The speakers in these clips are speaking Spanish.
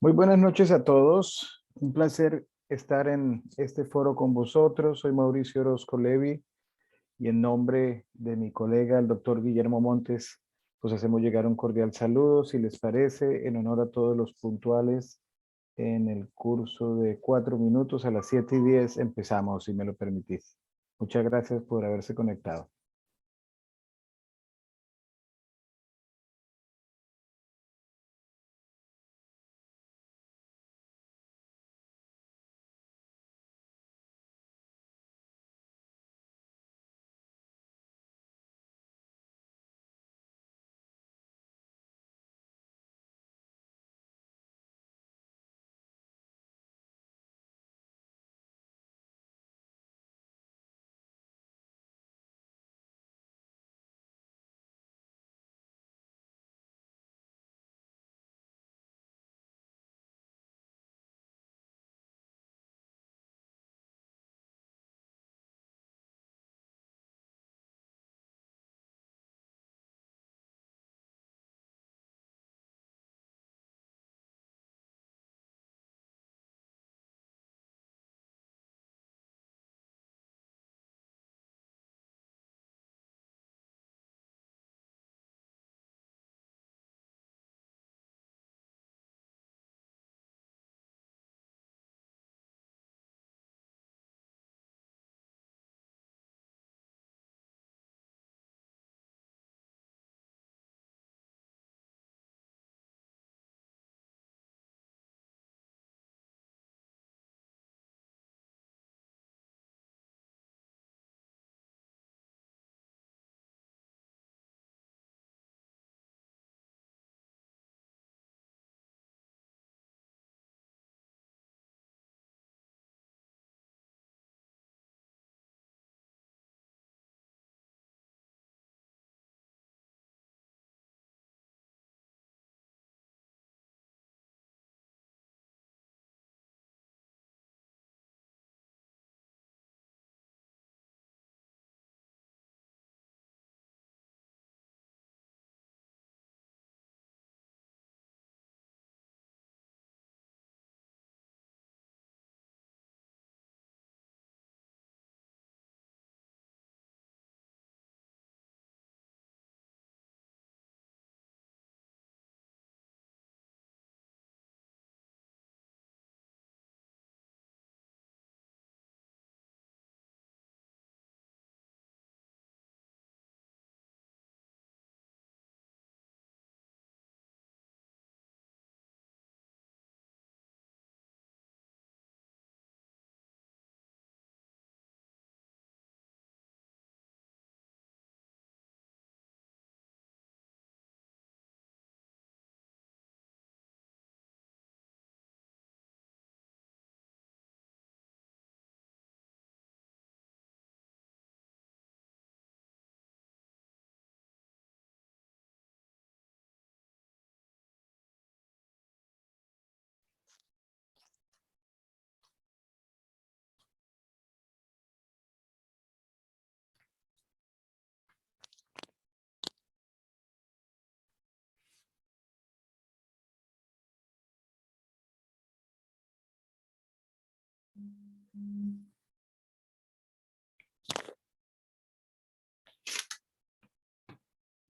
Muy buenas noches a todos. Un placer estar en este foro con vosotros. Soy Mauricio Orozco Levi y en nombre de mi colega, el doctor Guillermo Montes, pues hacemos llegar un cordial saludo, si les parece, en honor a todos los puntuales en el curso de 4 minutos a las 7:10 empezamos, si me lo permitís. Muchas gracias por haberse conectado.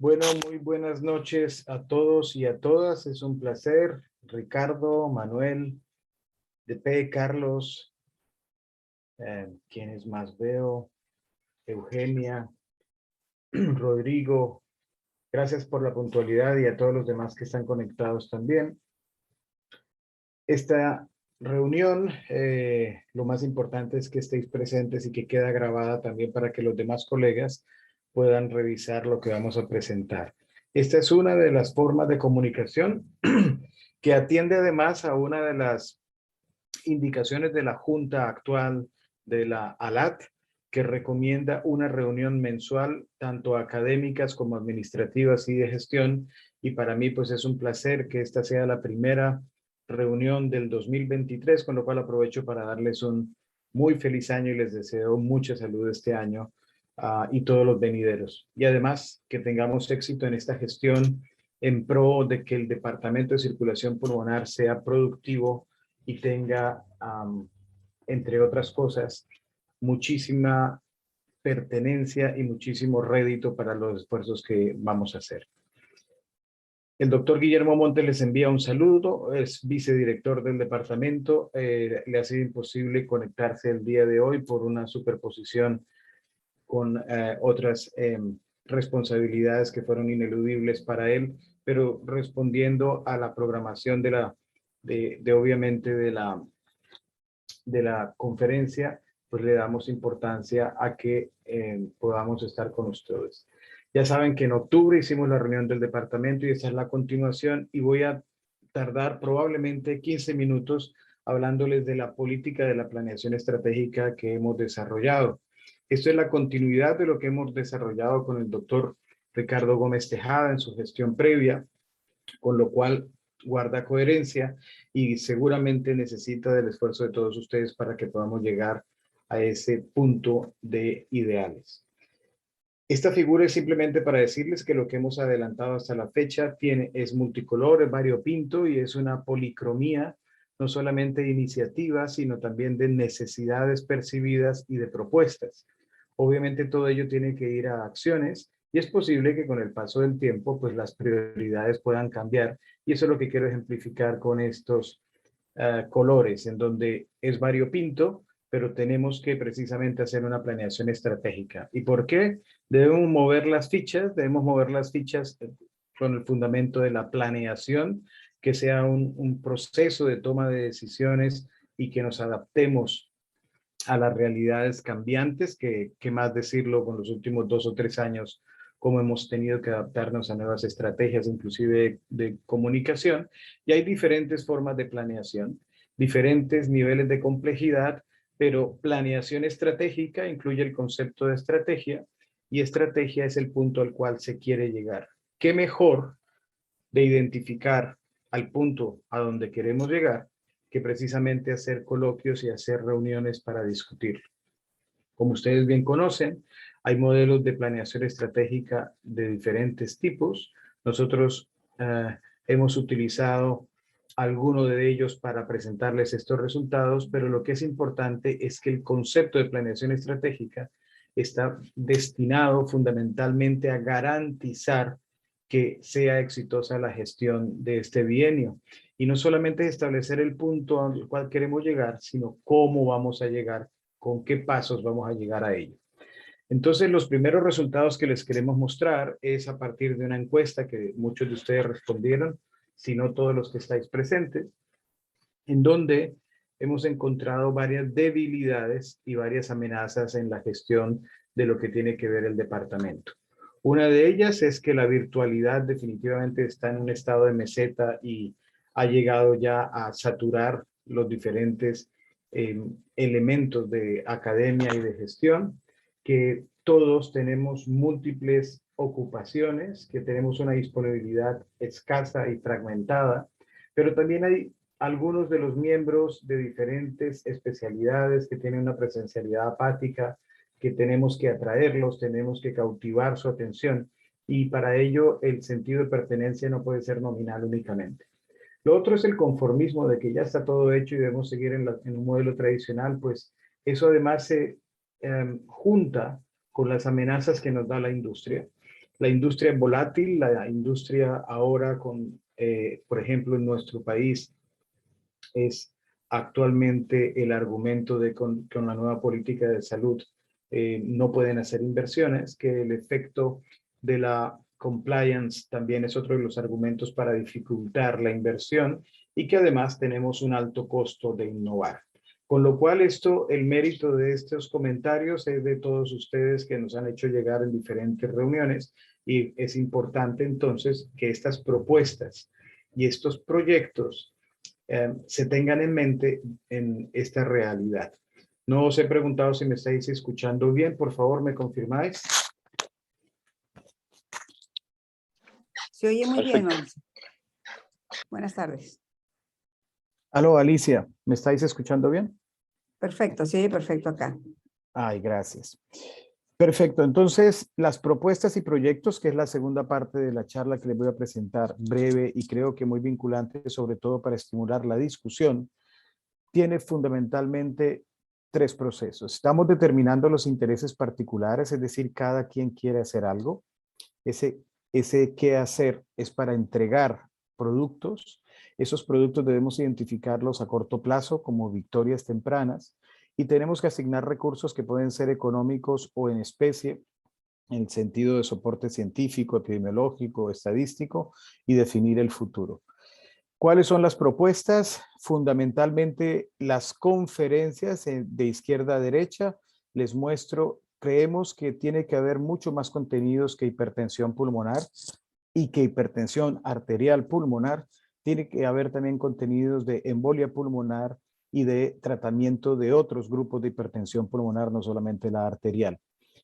Bueno, muy buenas noches a todos y a todas. Es un placer. Ricardo, Manuel, DP, Carlos, ¿quiénes más veo? Eugenia, Rodrigo. Gracias por la puntualidad y a todos los demás que están conectados también. Esta reunión, lo más importante es que estéis presentes y que queda grabada también para que los demás colegas puedan revisar lo que vamos a presentar. Esta es una de las formas de comunicación que atiende además a una de las indicaciones de la Junta actual de la ALAT, que recomienda una reunión mensual, tanto académicas como administrativas y de gestión. Y para mí, pues es un placer que esta sea la primera reunión del 2023, con lo cual aprovecho para darles un muy feliz año y les deseo mucha salud este año y todos los venideros. Y además que tengamos éxito en esta gestión en pro de que el Departamento de Circulación Pulmonar sea productivo y tenga, entre otras cosas, muchísima pertenencia y muchísimo rédito para los esfuerzos que vamos a hacer. El doctor Guillermo Montes les envía un saludo, es vicedirector del departamento. Le ha sido imposible conectarse el día de hoy por una superposición con otras responsabilidades que fueron ineludibles para él, pero respondiendo a la programación obviamente de la conferencia, pues le damos importancia a que podamos estar con ustedes. Ya saben que en octubre hicimos la reunión del departamento y esa es la continuación, y voy a tardar probablemente 15 minutos hablándoles de la política de la planeación estratégica que hemos desarrollado. Esto es la continuidad de lo que hemos desarrollado con el doctor Ricardo Gómez Tejada en su gestión previa, con lo cual guarda coherencia y seguramente necesita del esfuerzo de todos ustedes para que podamos llegar a ese punto de ideales. Esta figura es simplemente para decirles que lo que hemos adelantado hasta la fecha es multicolor, es variopinto y es una policromía, no solamente de iniciativas, sino también de necesidades percibidas y de propuestas. Obviamente todo ello tiene que ir a acciones y es posible que con el paso del tiempo pues las prioridades puedan cambiar, y eso es lo que quiero ejemplificar con estos colores, en donde es variopinto, pero tenemos que precisamente hacer una planeación estratégica. ¿Y por qué? Debemos mover las fichas con el fundamento de la planeación, que sea un proceso de toma de decisiones y que nos adaptemos a las realidades cambiantes, que más decirlo con los últimos 2 o 3 años, cómo hemos tenido que adaptarnos a nuevas estrategias, inclusive de comunicación. Y hay diferentes formas de planeación, diferentes niveles de complejidad, pero planeación estratégica incluye el concepto de estrategia, y estrategia es el punto al cual se quiere llegar. ¿Qué mejor de identificar al punto a donde queremos llegar que precisamente hacer coloquios y hacer reuniones para discutirlo? Como ustedes bien conocen, hay modelos de planeación estratégica de diferentes tipos. Nosotros hemos utilizado alguno de ellos para presentarles estos resultados, pero lo que es importante es que el concepto de planeación estratégica está destinado fundamentalmente a garantizar que sea exitosa la gestión de este bienio. Y no solamente establecer el punto al cual queremos llegar, sino cómo vamos a llegar, con qué pasos vamos a llegar a ello. Entonces, los primeros resultados que les queremos mostrar es a partir de una encuesta que muchos de ustedes respondieron, si no todos los que estáis presentes, en donde hemos encontrado varias debilidades y varias amenazas en la gestión de lo que tiene que ver el departamento. Una de ellas es que la virtualidad definitivamente está en un estado de meseta y ha llegado ya a saturar los diferentes elementos de academia y de gestión, que todos tenemos múltiples ocupaciones, que tenemos una disponibilidad escasa y fragmentada, pero también hay algunos de los miembros de diferentes especialidades que tienen una presencialidad apática, que tenemos que atraerlos, tenemos que cautivar su atención, y para ello el sentido de pertenencia no puede ser nominal únicamente. Lo otro es el conformismo de que ya está todo hecho y debemos seguir en un modelo tradicional, pues eso además se junta con las amenazas que nos da la industria. La industria es volátil, la industria ahora por ejemplo, en nuestro país es actualmente el argumento de con la nueva política de salud no pueden hacer inversiones, que el efecto de la compliance también es otro de los argumentos para dificultar la inversión, y que además tenemos un alto costo de innovar. Con lo cual el mérito de estos comentarios es de todos ustedes que nos han hecho llegar en diferentes reuniones, y es importante entonces que estas propuestas y estos proyectos se tengan en mente en esta realidad. No os he preguntado si me estáis escuchando bien. Por favor, ¿me confirmáis? Se oye muy bien, Mauricio. Buenas tardes. Aló, Alicia, ¿me estáis escuchando bien? Perfecto, se oye perfecto acá. Ay, gracias. Perfecto. Entonces, las propuestas y proyectos, que es la segunda parte de la charla que les voy a presentar, breve y creo que muy vinculante, sobre todo para estimular la discusión, tiene fundamentalmente tres procesos. Estamos determinando los intereses particulares, es decir, cada quien quiere hacer algo. Ese qué hacer es para entregar productos. Esos productos debemos identificarlos a corto plazo como victorias tempranas y tenemos que asignar recursos que pueden ser económicos o en especie, en el sentido de soporte científico, epidemiológico, estadístico y definir el futuro. ¿Cuáles son las propuestas? Fundamentalmente las conferencias de izquierda a derecha. Les muestro, creemos que tiene que haber mucho más contenidos que hipertensión pulmonar y que hipertensión arterial pulmonar. Tiene que haber también contenidos de embolia pulmonar y de tratamiento de otros grupos de hipertensión pulmonar, no solamente la arterial.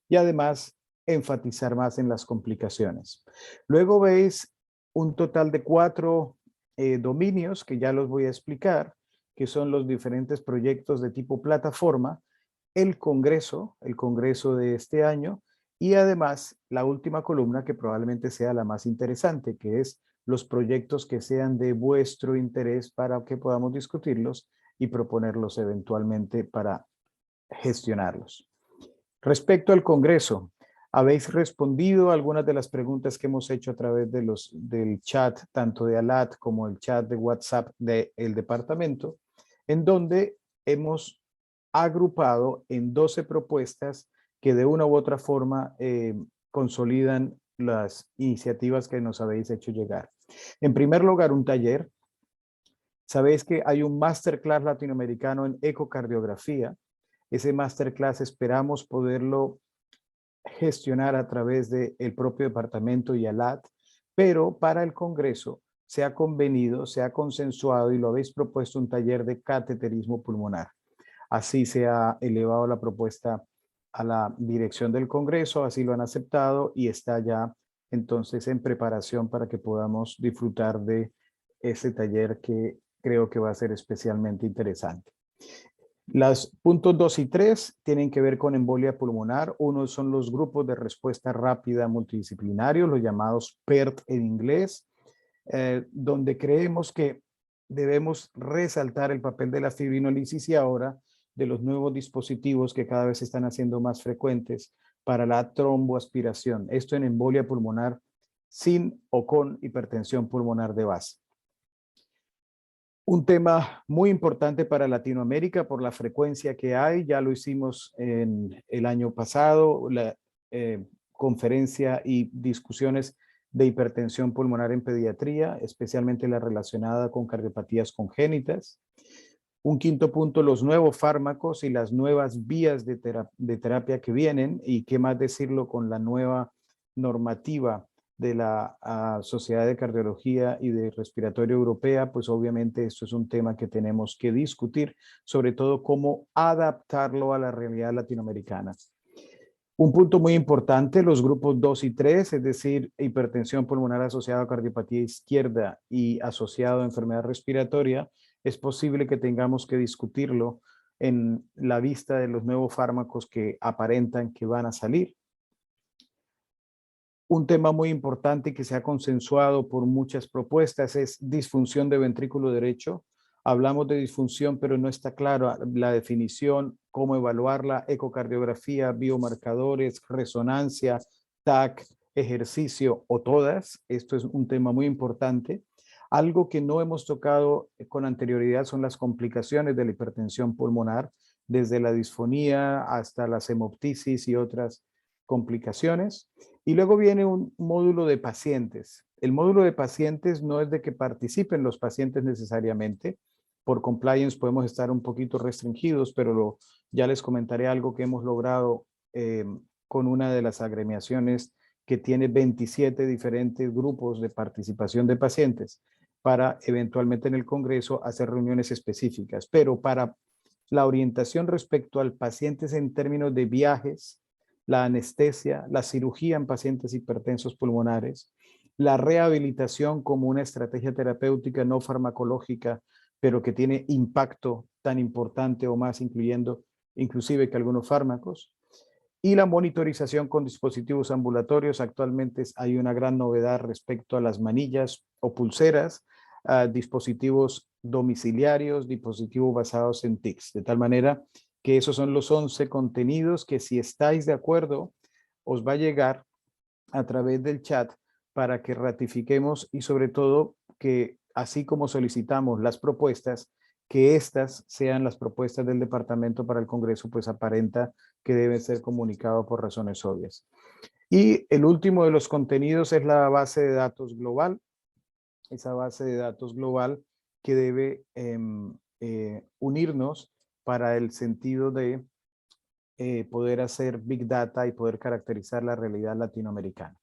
Y además, enfatizar más en las complicaciones. Luego veis un total de 4 dominios que ya los voy a explicar, que son los diferentes proyectos de tipo plataforma, el Congreso de este año, y además la última columna que probablemente sea la más interesante, que es los proyectos que sean de vuestro interés para que podamos discutirlos y proponerlos eventualmente para gestionarlos. Respecto al Congreso, habéis respondido a algunas de las preguntas que hemos hecho a través de del chat, tanto de ALAT como el chat de WhatsApp del departamento, en donde hemos agrupado en 12 propuestas que de una u otra forma consolidan las iniciativas que nos habéis hecho llegar. En primer lugar, un taller. Sabéis que hay un masterclass latinoamericano en ecocardiografía. Ese masterclass esperamos poderlo gestionar a través del propio departamento y ALAT, pero para el Congreso se ha convenido, se ha consensuado y lo habéis propuesto un taller de cateterismo pulmonar. Así se ha elevado la propuesta a la dirección del Congreso, así lo han aceptado y está ya entonces en preparación para que podamos disfrutar de ese taller que creo que va a ser especialmente interesante. Los puntos 2 y 3 tienen que ver con embolia pulmonar. Uno son los grupos de respuesta rápida multidisciplinarios, los llamados PERT en inglés, donde creemos que debemos resaltar el papel de la fibrinolisis y ahora de los nuevos dispositivos que cada vez se están haciendo más frecuentes para la tromboaspiración. Esto en embolia pulmonar sin o con hipertensión pulmonar de base. Un tema muy importante para Latinoamérica por la frecuencia que hay, ya lo hicimos en el año pasado, la conferencia y discusiones de hipertensión pulmonar en pediatría, especialmente la relacionada con cardiopatías congénitas. Un quinto punto, los nuevos fármacos y las nuevas vías de terapia que vienen, y qué más decirlo con la nueva normativa de la Sociedad de Cardiología y de Respiratorio Europea, pues obviamente esto es un tema que tenemos que discutir, sobre todo cómo adaptarlo a la realidad latinoamericana. Un punto muy importante, los grupos 2 y 3, es decir, hipertensión pulmonar asociada a cardiopatía izquierda y asociado a enfermedad respiratoria, es posible que tengamos que discutirlo en la vista de los nuevos fármacos que aparentan que van a salir. Un tema muy importante que se ha consensuado por muchas propuestas es disfunción de ventrículo derecho. Hablamos de disfunción, pero no está clara la definición, cómo evaluarla, ecocardiografía, biomarcadores, resonancia, TAC, ejercicio o todas. Esto es un tema muy importante. Algo que no hemos tocado con anterioridad son las complicaciones de la hipertensión pulmonar, desde la disfonía hasta la hemoptisis y otras complicaciones. Y luego viene un módulo de pacientes. El módulo de pacientes no es de que participen los pacientes necesariamente. Por compliance podemos estar un poquito restringidos, pero ya les comentaré algo que hemos logrado con una de las agremiaciones que tiene 27 diferentes grupos de participación de pacientes para eventualmente en el Congreso hacer reuniones específicas. Pero para la orientación respecto al pacientes en términos de viajes, la anestesia, la cirugía en pacientes hipertensos pulmonares, la rehabilitación como una estrategia terapéutica no farmacológica, pero que tiene impacto tan importante o más, incluyendo inclusive que algunos fármacos, Y la monitorización con dispositivos ambulatorios. Actualmente hay una gran novedad respecto a las manillas o pulseras, dispositivos domiciliarios, dispositivos basados en TICs, de tal manera que esos son los 11 contenidos que, si estáis de acuerdo, os va a llegar a través del chat para que ratifiquemos, y sobre todo que, así como solicitamos las propuestas, que estas sean las propuestas del departamento para el Congreso, pues aparenta que debe ser comunicado por razones obvias. Y el último de los contenidos es la base de datos global. Esa base de datos global que debe unirnos para el sentido de poder hacer Big Data y poder caracterizar la realidad latinoamericana.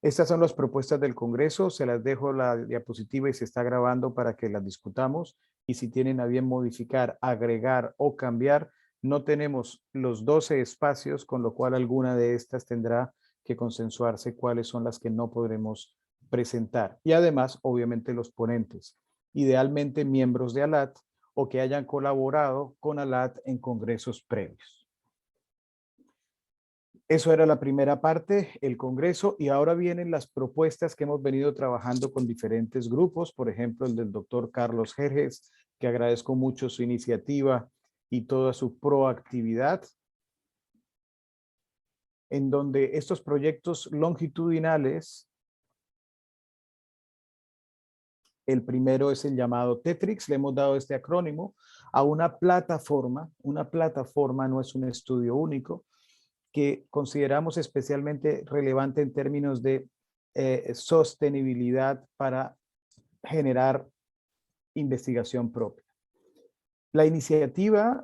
Estas son las propuestas del Congreso. Se las dejo la diapositiva y se está grabando para que las discutamos. Y si tienen a bien modificar, agregar o cambiar, no tenemos los 12 espacios, con lo cual alguna de estas tendrá que consensuarse cuáles son las que no podremos presentar. Y además, obviamente, los ponentes, idealmente miembros de ALAT o que hayan colaborado con ALAT en congresos previos. Eso era la primera parte, el Congreso, y ahora vienen las propuestas que hemos venido trabajando con diferentes grupos, por ejemplo, el del doctor Carlos Jerjes, que agradezco mucho su iniciativa y toda su proactividad, en donde estos proyectos longitudinales, el primero es el llamado Tetrix, le hemos dado este acrónimo a una plataforma no es un estudio único, que consideramos especialmente relevante en términos de sostenibilidad para generar investigación propia. La iniciativa,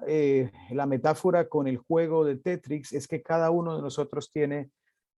la metáfora con el juego de Tetrix es que cada uno de nosotros tiene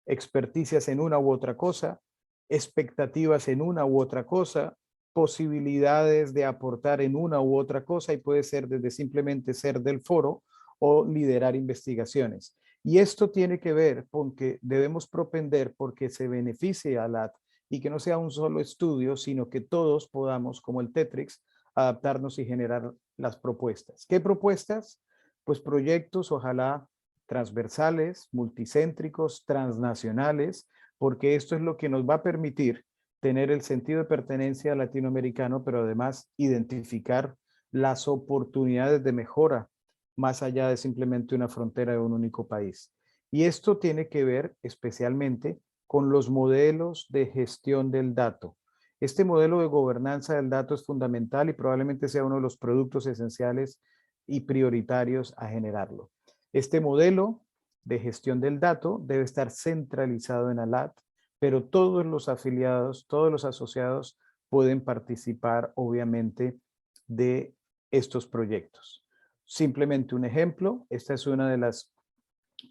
experticias en una u otra cosa, expectativas en una u otra cosa, posibilidades de aportar en una u otra cosa, y puede ser desde simplemente ser del foro o liderar investigaciones. Y esto tiene que ver con que debemos propender porque se beneficie a LAT y que no sea un solo estudio, sino que todos podamos, como el Tetrix, adaptarnos y generar las propuestas. ¿Qué propuestas? Pues proyectos, ojalá transversales, multicéntricos, transnacionales, porque esto es lo que nos va a permitir tener el sentido de pertenencia latinoamericano, pero además identificar las oportunidades de mejora más allá de simplemente una frontera de un único país. Y esto tiene que ver especialmente con los modelos de gestión del dato. Este modelo de gobernanza del dato es fundamental y probablemente sea uno de los productos esenciales y prioritarios a generarlo. Este modelo de gestión del dato debe estar centralizado en ALAT, pero todos los afiliados, todos los asociados pueden participar, obviamente, de estos proyectos. Simplemente un ejemplo, esta es una de las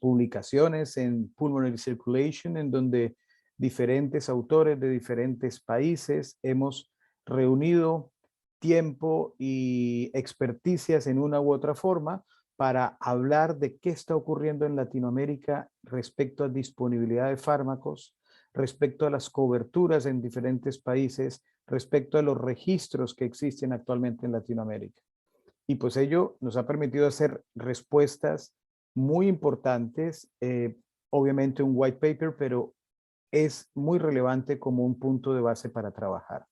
publicaciones en Pulmonary Circulation, en donde diferentes autores de diferentes países hemos reunido tiempo y experticias en una u otra forma para hablar de qué está ocurriendo en Latinoamérica respecto a disponibilidad de fármacos, respecto a las coberturas en diferentes países, respecto a los registros que existen actualmente en Latinoamérica. Y pues ello nos ha permitido hacer respuestas muy importantes, obviamente un white paper, pero es muy relevante como un punto de base para trabajar.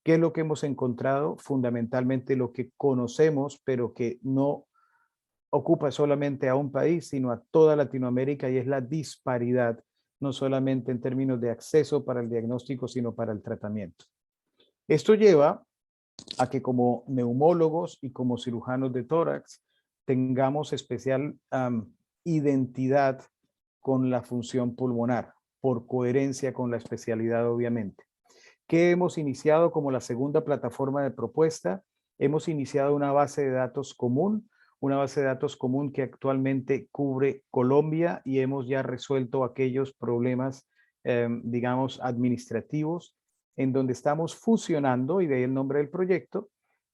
¿Qué es lo que hemos encontrado? Fundamentalmente lo que conocemos, pero que no ocupa solamente a un país, sino a toda Latinoamérica, y es la disparidad, no solamente en términos de acceso para el diagnóstico, sino para el tratamiento. Esto lleva a que como neumólogos y como cirujanos de tórax tengamos especial identidad con la función pulmonar, por coherencia con la especialidad, obviamente. ¿Qué hemos iniciado como la segunda plataforma de propuesta? Hemos iniciado una base de datos común, que actualmente cubre Colombia, y hemos ya resuelto aquellos problemas, digamos, administrativos, en donde estamos fusionando, y de ahí el nombre del proyecto,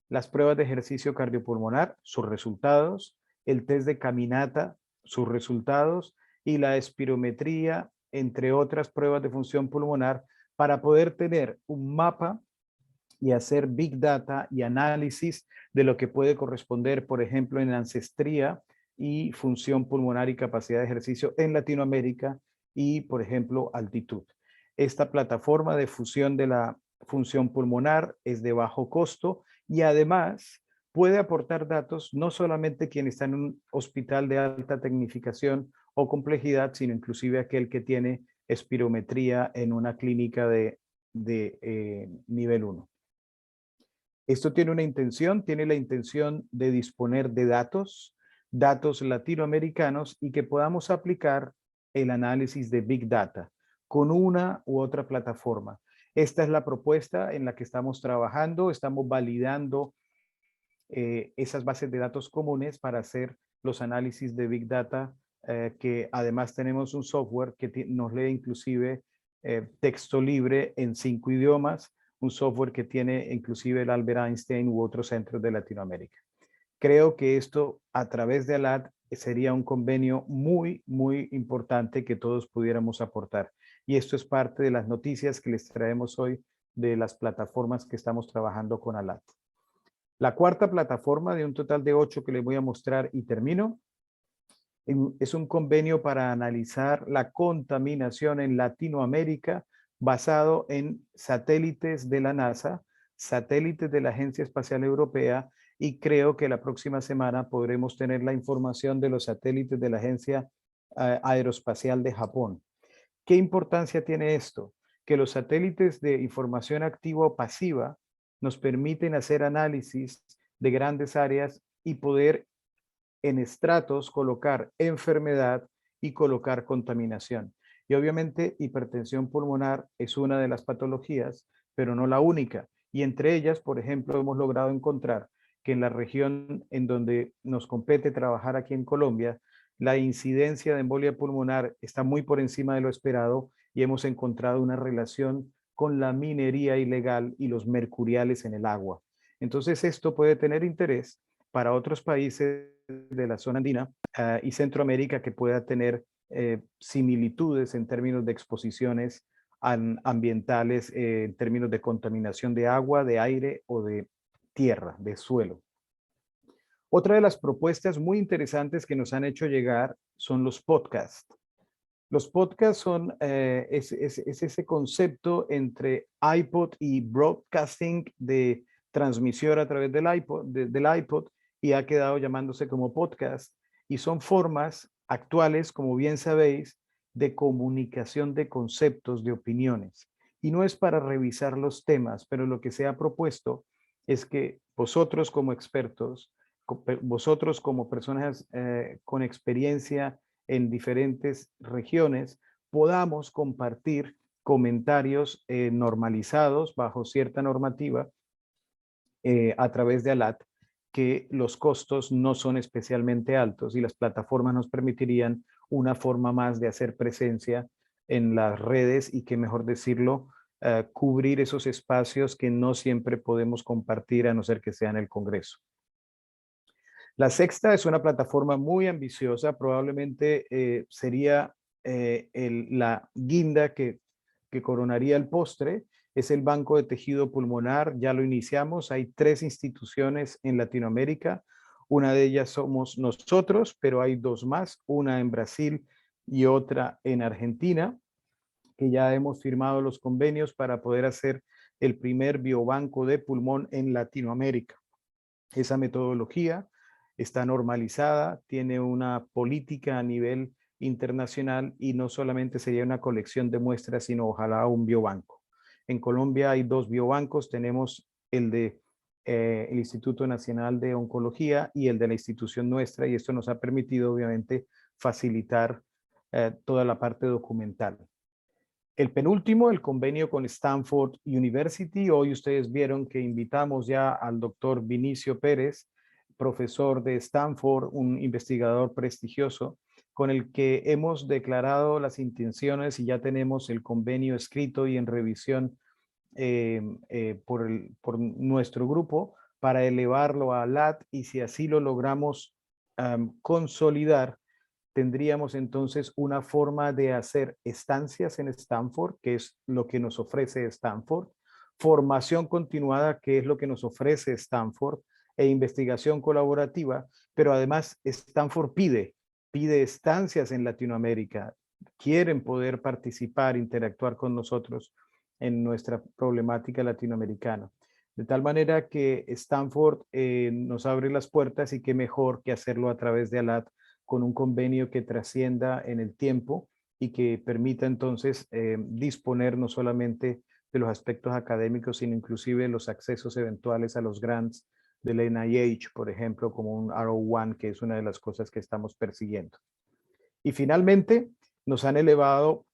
las pruebas de ejercicio cardiopulmonar, sus resultados, el test de caminata, sus resultados, y la espirometría, entre otras pruebas de función pulmonar, para poder tener un mapa y hacer Big Data y análisis de lo que puede corresponder, por ejemplo, en ancestría, y función pulmonar y capacidad de ejercicio en Latinoamérica y, por ejemplo, altitud. Esta plataforma de fusión de la función pulmonar es de bajo costo y además puede aportar datos no solamente quien está en un hospital de alta tecnificación o complejidad, sino inclusive aquel que tiene espirometría en una clínica de nivel 1. Esto tiene una intención, tiene la intención de disponer de datos latinoamericanos y que podamos aplicar el análisis de Big Data con una u otra plataforma. Esta es la propuesta en la que estamos trabajando, estamos validando esas bases de datos comunes para hacer los análisis de Big Data, que además tenemos un software que nos lee inclusive texto libre en 5 idiomas, un software que tiene inclusive el Albert Einstein u otros centros de Latinoamérica. Creo que esto a través de ALAT sería un convenio muy, muy importante que todos pudiéramos aportar. Y esto es parte de las noticias que les traemos hoy de las plataformas que estamos trabajando con ALAT. La cuarta plataforma de un total de 8 que les voy a mostrar y termino, es un convenio para analizar la contaminación en Latinoamérica basado en satélites de la NASA, satélites de la Agencia Espacial Europea, y creo que la próxima semana podremos tener la información de los satélites de la Agencia Aeroespacial de Japón. ¿Qué importancia tiene esto? Que los satélites de información activa o pasiva nos permiten hacer análisis de grandes áreas y poder en estratos colocar enfermedad y colocar contaminación. Y obviamente hipertensión pulmonar es una de las patologías, pero no la única. Y entre ellas, por ejemplo, hemos logrado encontrar que en la región en donde nos compete trabajar aquí en Colombia, la incidencia de embolia pulmonar está muy por encima de lo esperado y hemos encontrado una relación con la minería ilegal y los mercuriales en el agua. Entonces esto puede tener interés para otros países de la zona andina y Centroamérica que pueda tener similitudes en términos de exposiciones ambientales, en términos de contaminación de agua, de aire o de tierra, de suelo. Otra de las propuestas muy interesantes que nos han hecho llegar son los podcasts. Los podcasts son es ese concepto entre iPod y broadcasting de transmisión a través del iPod y ha quedado llamándose como podcast. Y son formas actuales, como bien sabéis, de comunicación de conceptos, de opiniones. Y no es para revisar los temas, pero lo que se ha propuesto es que vosotros como expertos, vosotros como personas con experiencia en diferentes regiones, podamos compartir comentarios normalizados bajo cierta normativa a través de ALAT, que los costos no son especialmente altos y las plataformas nos permitirían una forma más de hacer presencia en las redes y que, mejor decirlo, cubrir esos espacios que no siempre podemos compartir a no ser que sea en el Congreso. La sexta es una plataforma muy ambiciosa, probablemente sería la guinda que coronaría el postre, es el Banco de Tejido Pulmonar, ya lo iniciamos, hay 3 instituciones en Latinoamérica, una de ellas somos nosotros, pero hay 2 más, una en Brasil y otra en Argentina, que ya hemos firmado los convenios para poder hacer el primer biobanco de pulmón en Latinoamérica. Esa metodología está normalizada, tiene una política a nivel internacional y no solamente sería una colección de muestras, sino ojalá un biobanco. En Colombia hay 2 biobancos, tenemos el de el Instituto Nacional de Oncología y el de la institución nuestra, y esto nos ha permitido obviamente facilitar toda la parte documental. El penúltimo, el convenio con Stanford University. Hoy ustedes vieron que invitamos ya al doctor Vinicio Pérez, profesor de Stanford, un investigador prestigioso, con el que hemos declarado las intenciones y ya tenemos el convenio escrito y en revisión por nuestro grupo para elevarlo a LAT, y si así lo logramos consolidar, tendríamos entonces una forma de hacer estancias en Stanford, que es lo que nos ofrece Stanford, formación continuada, que es lo que nos ofrece Stanford, e investigación colaborativa, pero además Stanford pide estancias en Latinoamérica, quieren poder participar, interactuar con nosotros en nuestra problemática latinoamericana. De tal manera que Stanford nos abre las puertas y qué mejor que hacerlo a través de ALAT con un convenio que trascienda en el tiempo y que permita entonces disponer no solamente de los aspectos académicos, sino inclusive los accesos eventuales a los grants del NIH, por ejemplo, como un R01, que es una de las cosas que estamos persiguiendo. Y finalmente, nos han elevado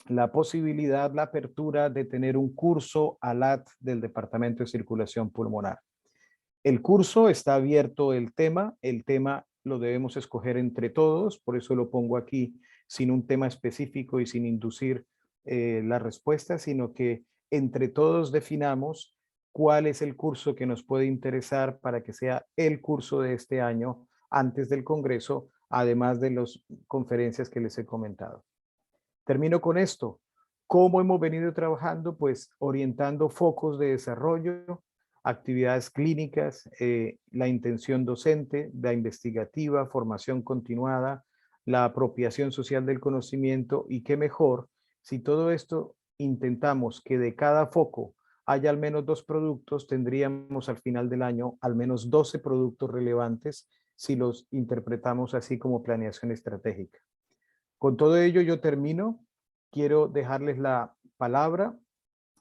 la posibilidad, la apertura de tener un curso ALAT del Departamento de Circulación Pulmonar. El curso está abierto, el tema lo debemos escoger entre todos, por eso lo pongo aquí sin un tema específico y sin inducir la respuesta, sino que entre todos definamos cuál es el curso que nos puede interesar para que sea el curso de este año antes del Congreso, además de las conferencias que les he comentado. Termino con esto. ¿Cómo hemos venido trabajando? Pues orientando focos de desarrollo, actividades clínicas, la intención docente, la investigativa, formación continuada, la apropiación social del conocimiento y qué mejor si todo esto intentamos que de cada foco haya al menos 2 productos, tendríamos al final del año al menos 12 productos relevantes si los interpretamos así como planeación estratégica. Con todo ello yo termino. Quiero dejarles la palabra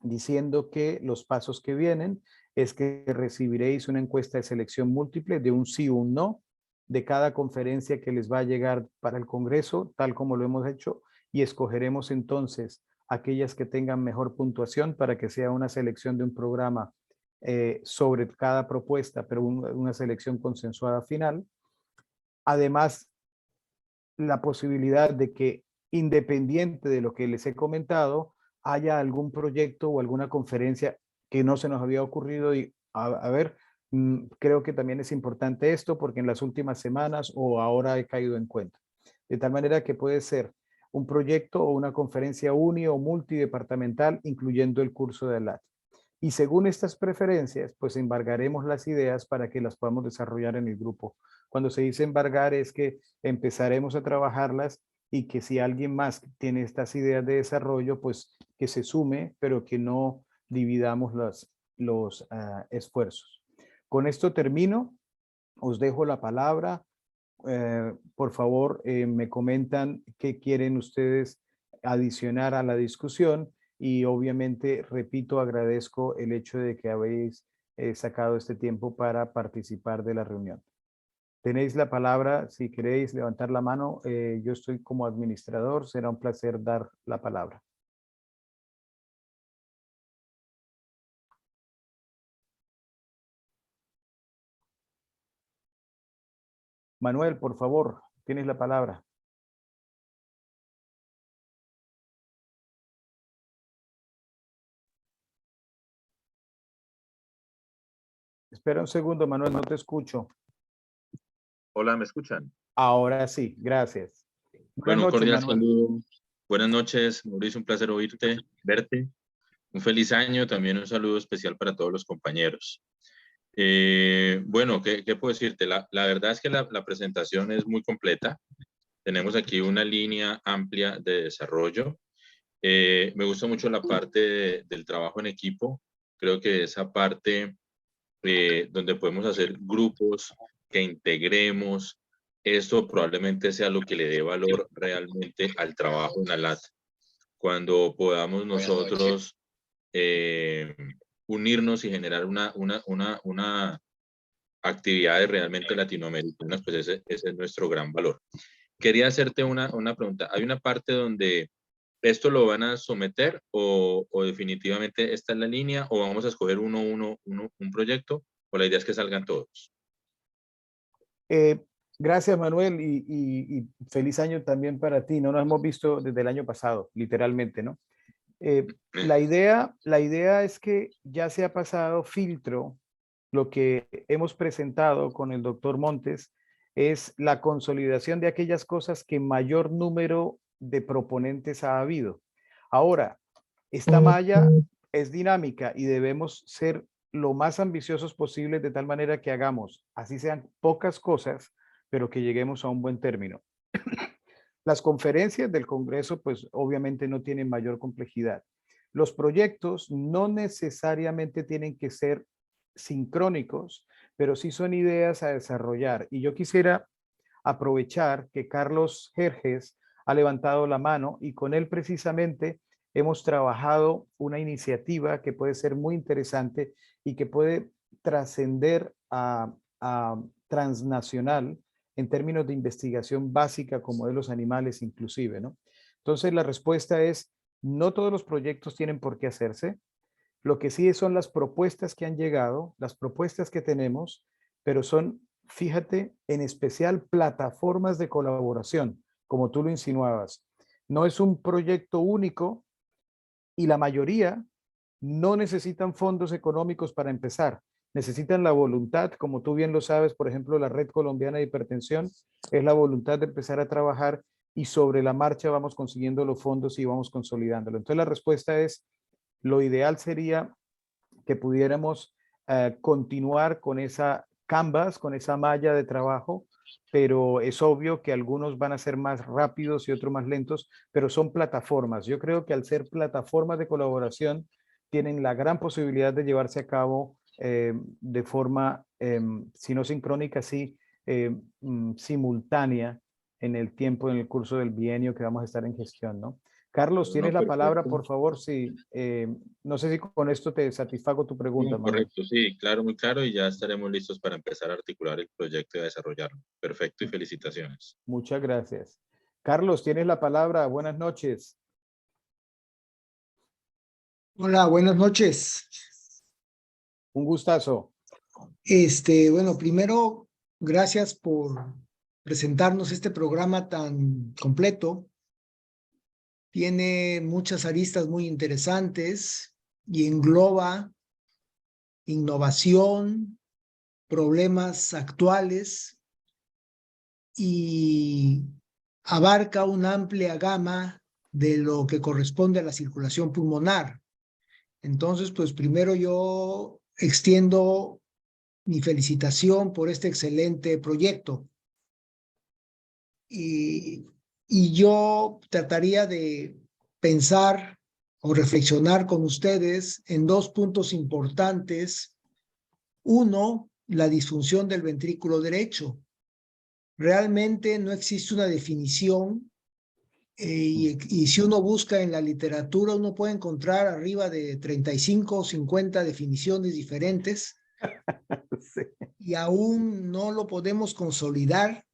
diciendo que los pasos que vienen es que recibiréis una encuesta de selección múltiple de un sí o un no de cada conferencia que les va a llegar para el Congreso, tal como lo hemos hecho, y escogeremos entonces aquellas que tengan mejor puntuación para que sea una selección de un programa sobre cada propuesta, pero una selección consensuada final. Además, la posibilidad de que, independiente de lo que les he comentado, haya algún proyecto o alguna conferencia que no se nos había ocurrido y a ver, creo que también es importante esto porque en las últimas semanas o ahora he caído en cuenta. De tal manera que puede ser un proyecto o una conferencia uni o multidepartamental, incluyendo el curso de ALAT. Y según estas preferencias, pues embargaremos las ideas para que las podamos desarrollar en el grupo. Cuando se dice embargar es que empezaremos a trabajarlas y que si alguien más tiene estas ideas de desarrollo, pues que se sume, pero que no dividamos los esfuerzos. Con esto termino. Os dejo la palabra. Por favor, me comentan qué quieren ustedes adicionar a la discusión y obviamente, repito, agradezco el hecho de que habéis sacado este tiempo para participar de la reunión. Tenéis la palabra, si queréis levantar la mano, yo estoy como administrador, será un placer dar la palabra. Manuel, por favor, tienes la palabra. Espera un segundo, Manuel, no te escucho. Hola, ¿me escuchan? Ahora sí, gracias. Bueno, un Buenas noches, cordial Manuel. saludo. Buenas noches, Mauricio, un placer oírte, verte. Un feliz año, también un saludo especial para todos los compañeros. Bueno, ¿qué puedo decirte? La verdad es que la presentación es muy completa. Tenemos aquí una línea amplia de desarrollo. Me gusta mucho la parte del trabajo en equipo. Creo que esa parte donde podemos hacer grupos que integremos, esto probablemente sea lo que le dé valor realmente al trabajo en ALAT. Cuando podamos nosotros unirnos y generar una actividades realmente latinoamericanas, pues ese es nuestro gran valor. Quería hacerte una pregunta. ¿Hay una parte donde esto lo van a someter o definitivamente esta es la línea o vamos a escoger un proyecto o la idea es que salgan todos? Gracias, Manuel, y feliz año también para ti. No nos hemos visto desde el año pasado, literalmente, ¿no? La idea es que ya se ha pasado filtro. Lo que hemos presentado con el doctor Montes es la consolidación de aquellas cosas que mayor número de proponentes ha habido. Ahora, esta malla es dinámica y debemos ser lo más ambiciosos posibles de tal manera que hagamos, así sean pocas cosas, pero que lleguemos a un buen término. Las conferencias del Congreso, pues obviamente no tienen mayor complejidad. Los proyectos no necesariamente tienen que ser sincrónicos, pero sí son ideas a desarrollar. Y yo quisiera aprovechar que Carlos Jerjes ha levantado la mano y con él precisamente hemos trabajado una iniciativa que puede ser muy interesante y que puede trascender a transnacional en términos de investigación básica con modelos animales inclusive, ¿no? Entonces la respuesta es, no todos los proyectos tienen por qué hacerse. Lo que sí son las propuestas que han llegado, las propuestas que tenemos, pero son, fíjate, en especial plataformas de colaboración, como tú lo insinuabas. No es un proyecto único y la mayoría no necesitan fondos económicos para empezar. Necesitan la voluntad, como tú bien lo sabes, por ejemplo, la Red Colombiana de Hipertensión es la voluntad de empezar a trabajar y sobre la marcha vamos consiguiendo los fondos y vamos consolidándolo. Entonces la respuesta es, lo ideal sería que pudiéramos continuar con esa canvas, con esa malla de trabajo, pero es obvio que algunos van a ser más rápidos y otros más lentos, pero son plataformas. Yo creo que al ser plataformas de colaboración, tienen la gran posibilidad de llevarse a cabo de forma, si no sincrónica, sí simultánea en el tiempo, en el curso del bienio que vamos a estar en gestión, ¿no? Carlos, tienes la palabra, por favor. Sí, no sé si con esto te satisfago tu pregunta, Sí, Manuel. correcto, sí, claro, muy claro, y ya estaremos listos para empezar a articular el proyecto y a desarrollarlo. Perfecto, y felicitaciones. Muchas gracias. Carlos, tienes la palabra. Buenas noches. Hola, buenas noches. Un gustazo. Bueno, primero, gracias por presentarnos este programa tan completo. Tiene muchas aristas muy interesantes y engloba innovación, problemas actuales y abarca una amplia gama de lo que corresponde a la circulación pulmonar. Entonces, pues primero yo extiendo mi felicitación por este excelente proyecto. Y yo trataría de pensar o reflexionar con ustedes en dos puntos importantes. Uno, la disfunción del ventrículo derecho. Realmente no existe una definición y si uno busca en la literatura, uno puede encontrar arriba de 35 o 50 definiciones diferentes. Sí. Y aún no lo podemos consolidar.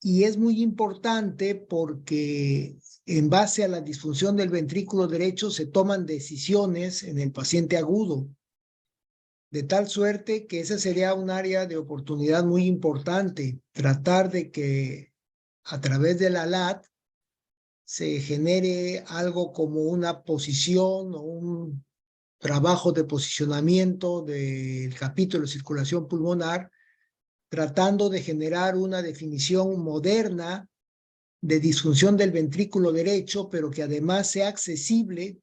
Y es muy importante porque en base a la disfunción del ventrículo derecho se toman decisiones en el paciente agudo, de tal suerte que ese sería un área de oportunidad muy importante, tratar de que a través de la LAT se genere algo como una posición o un trabajo de posicionamiento del capítulo de circulación pulmonar, tratando de generar una definición moderna de disfunción del ventrículo derecho, pero que además sea accesible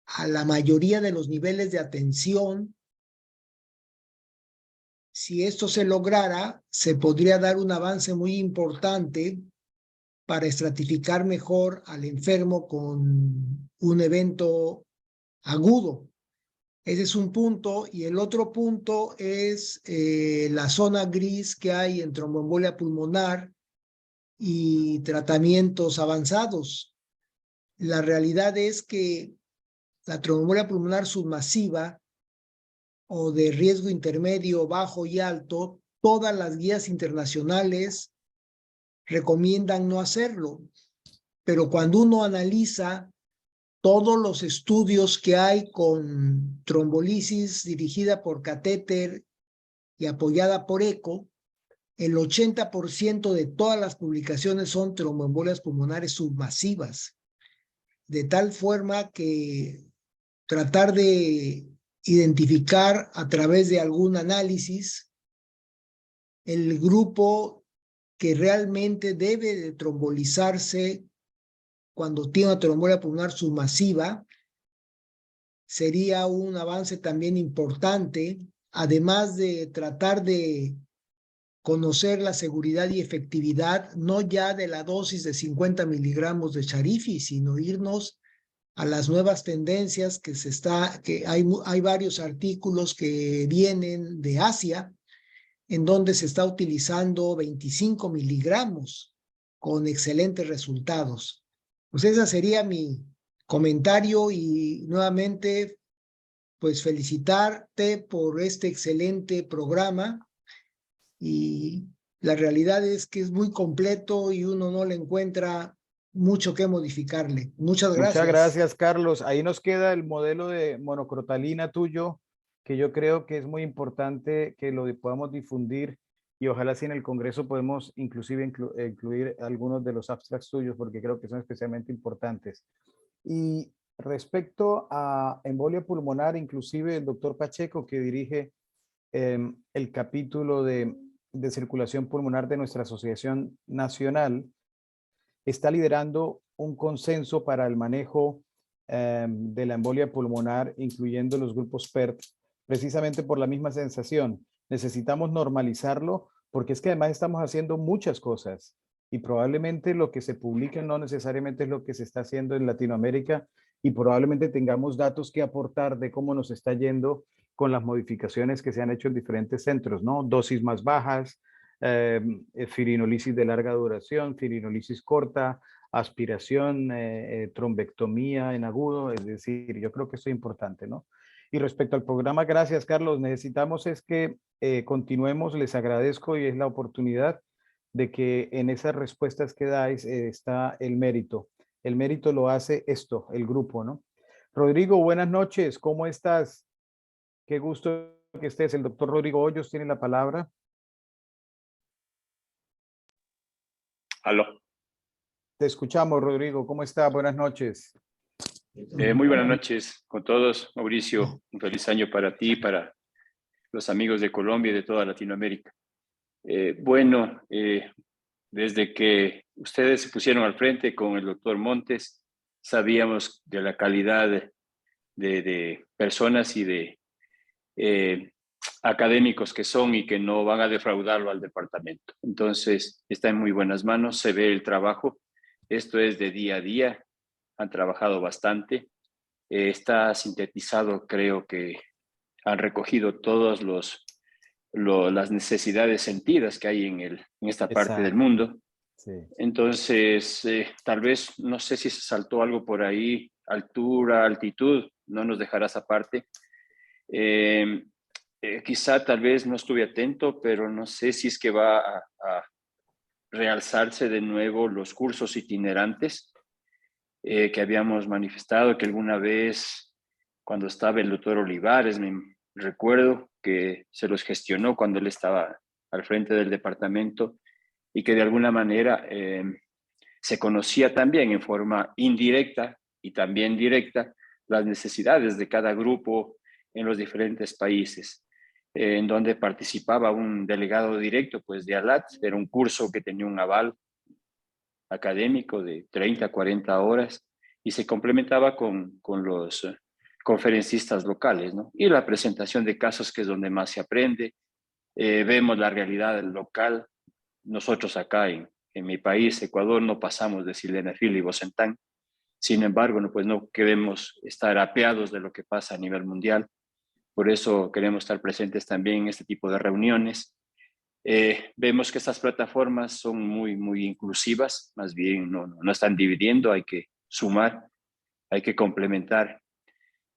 a la mayoría de los niveles de atención. Si esto se lograra, se podría dar un avance muy importante para estratificar mejor al enfermo con un evento agudo. Ese es un punto. Y el otro punto es la zona gris que hay en tromboembolia pulmonar y tratamientos avanzados. La realidad es que la tromboembolia pulmonar submasiva o de riesgo intermedio, bajo y alto, todas las guías internacionales recomiendan no hacerlo. Pero cuando uno analiza todos los estudios que hay con trombolisis dirigida por catéter y apoyada por eco, el 80% de todas las publicaciones son tromboembolias pulmonares submasivas, de tal forma que tratar de identificar a través de algún análisis el grupo que realmente debe de trombolizarse cuando tiene una tromboembolia pulmonar submasiva sería un avance también importante, además de tratar de conocer la seguridad y efectividad, no ya de la dosis de 50 miligramos de Charifi, sino irnos a las nuevas tendencias que hay varios artículos que vienen de Asia, en donde se está utilizando 25 miligramos con excelentes resultados. Pues ese sería mi comentario y nuevamente, pues felicitarte por este excelente programa y la realidad es que es muy completo y uno no le encuentra mucho que modificarle. Muchas gracias. Muchas gracias, Carlos. Ahí nos queda el modelo de monocrotalina tuyo, que yo creo que es muy importante que lo podamos difundir y ojalá si en el Congreso podemos inclusive incluir algunos de los abstracts tuyos porque creo que son especialmente importantes. Y respecto a embolia pulmonar, inclusive el doctor Pacheco, que dirige el capítulo de circulación pulmonar de nuestra Asociación Nacional, está liderando un consenso para el manejo de la embolia pulmonar, incluyendo los grupos PERT, precisamente por la misma sensación. Necesitamos normalizarlo porque es que además estamos haciendo muchas cosas y probablemente lo que se publica no necesariamente es lo que se está haciendo en Latinoamérica y probablemente tengamos datos que aportar de cómo nos está yendo con las modificaciones que se han hecho en diferentes centros, ¿no? Dosis más bajas, firinolisis de larga duración, firinolisis corta, aspiración, trombectomía en agudo, es decir, yo creo que eso es importante, ¿no? Y respecto al programa, gracias, Carlos, necesitamos es que continuemos, les agradezco y es la oportunidad de que en esas respuestas que dais está el mérito. El mérito lo hace esto, el grupo, ¿no? Rodrigo, buenas noches, ¿cómo estás? Qué gusto que estés. El doctor Rodrigo Hoyos tiene la palabra. Aló. Te escuchamos, Rodrigo. ¿Cómo está? Buenas noches. Muy buenas noches con todos. Mauricio, un feliz año para ti y para los amigos de Colombia y de toda Latinoamérica. Desde que ustedes se pusieron al frente con el doctor Montes, sabíamos de la calidad de personas y de académicos que son y que no van a defraudarlo al departamento. Entonces, está en muy buenas manos, se ve el trabajo. Esto es de día a día, han trabajado bastante. Está sintetizado, creo que han recogido todas las necesidades sentidas que hay en esta parte del mundo. Sí. Entonces, tal vez, no sé si se saltó algo por ahí, altura, altitud, no nos dejarás aparte. Quizá tal vez no estuve atento, pero no sé si es que va a realzarse de nuevo los cursos itinerantes que habíamos manifestado, que alguna vez cuando estaba el doctor Olivares, me recuerdo que se los gestionó cuando él estaba al frente del departamento y que de alguna manera se conocía también en forma indirecta y también directa las necesidades de cada grupo en los diferentes países, en donde participaba un delegado directo pues, de ALAT. Era un curso que tenía un aval académico de 30 a 40 horas y se complementaba con los conferencistas locales, ¿no? Y la presentación de casos, que es donde más se aprende. Vemos la realidad local. Nosotros acá en mi país, Ecuador, no pasamos de sildenafil y bocentán. Sin embargo, pues no queremos estar apeados de lo que pasa a nivel mundial. Por eso queremos estar presentes también en este tipo de reuniones. Vemos que estas plataformas son muy inclusivas, más bien no están dividiendo, hay que sumar, hay que complementar.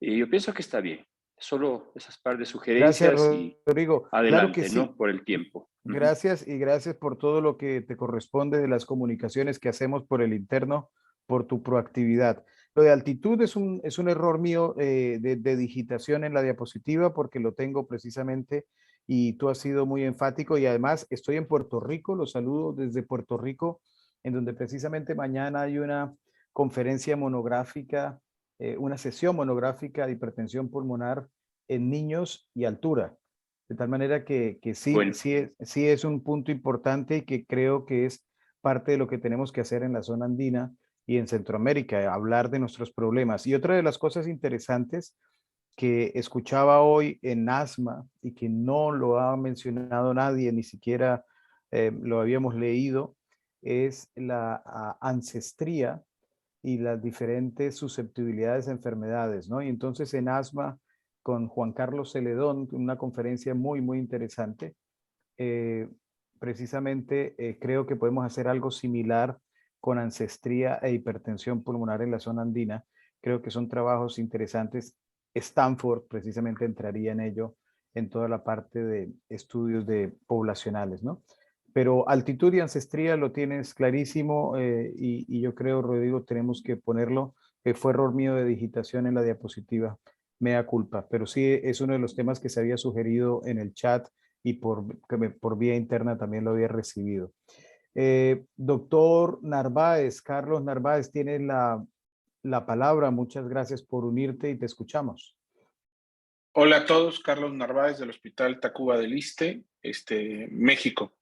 Y yo pienso que está bien. Solo esas par de sugerencias. Gracias, Rodrigo. Adelante, claro que sí. ¿no? Por el tiempo. Gracias y gracias por todo lo que te corresponde de las comunicaciones que hacemos por el interno, por tu proactividad. Lo de altitud es un error mío de digitación en la diapositiva porque lo tengo precisamente y tú has sido muy enfático y además estoy en Puerto Rico, los saludo desde Puerto Rico, en donde precisamente mañana hay una conferencia monográfica, una sesión monográfica de hipertensión pulmonar en niños y altura. De tal manera que sí, Bueno. sí es un punto importante y que creo que es parte de lo que tenemos que hacer en la zona andina y en Centroamérica, hablar de nuestros problemas. Y otra de las cosas interesantes que escuchaba hoy en asma y que no lo ha mencionado nadie, ni siquiera lo habíamos leído, es la ancestría y las diferentes susceptibilidades a enfermedades, ¿no? Y entonces en asma, con Juan Carlos Celedón, una conferencia muy, muy interesante, precisamente creo que podemos hacer algo similar con ancestría e hipertensión pulmonar en la zona andina. Creo que son trabajos interesantes. Stanford precisamente entraría en ello en toda la parte de estudios poblacionales, ¿no? Pero altitud y ancestría lo tienes clarísimo y yo creo, Rodrigo, tenemos que ponerlo. Fue error mío de digitación en la diapositiva, mea culpa, pero sí es uno de los temas que se había sugerido en el chat y por vía interna también lo había recibido. Doctor Narváez, Carlos Narváez, tiene la palabra. Muchas gracias por unirte y te escuchamos. Hola a todos, Carlos Narváez del Hospital Tacuba del Iste, México.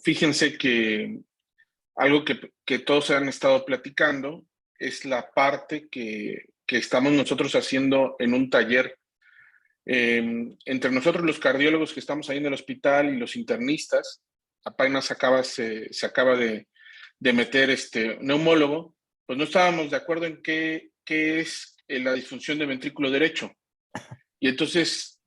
Fíjense que algo que todos han estado platicando es la parte que estamos nosotros haciendo en un taller. Entre nosotros los cardiólogos que estamos ahí en el hospital y los internistas, apenas se acaba de meter neumólogo, pues no estábamos de acuerdo en qué es la disfunción de ventrículo derecho. Y entonces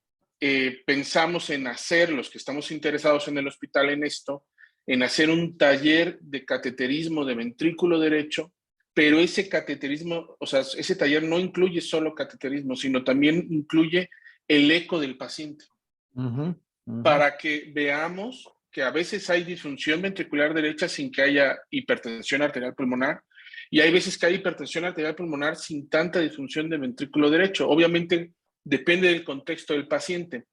pensamos en hacer, los que estamos interesados en el hospital en esto, en hacer un taller de cateterismo de ventrículo derecho, pero ese cateterismo, o sea, ese taller no incluye solo cateterismo, sino también incluye el eco del paciente. Para que veamos que a veces hay disfunción ventricular derecha sin que haya hipertensión arterial pulmonar, y hay veces que hay hipertensión arterial pulmonar sin tanta disfunción de ventrículo derecho. Obviamente depende del contexto del paciente.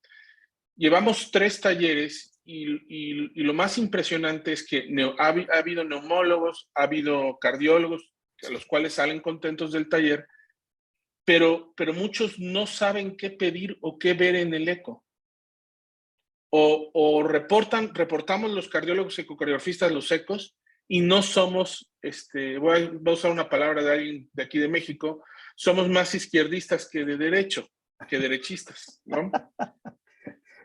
Llevamos 3 talleres y lo más impresionante es que ha habido neumólogos, ha habido cardiólogos, a los cuales salen contentos del taller, pero muchos no saben qué pedir o qué ver en el eco. O reportamos los cardiólogos ecocardiografistas los ecos y no somos, voy a usar una palabra de alguien de aquí de México, somos más izquierdistas que de derecho, que derechistas, ¿no?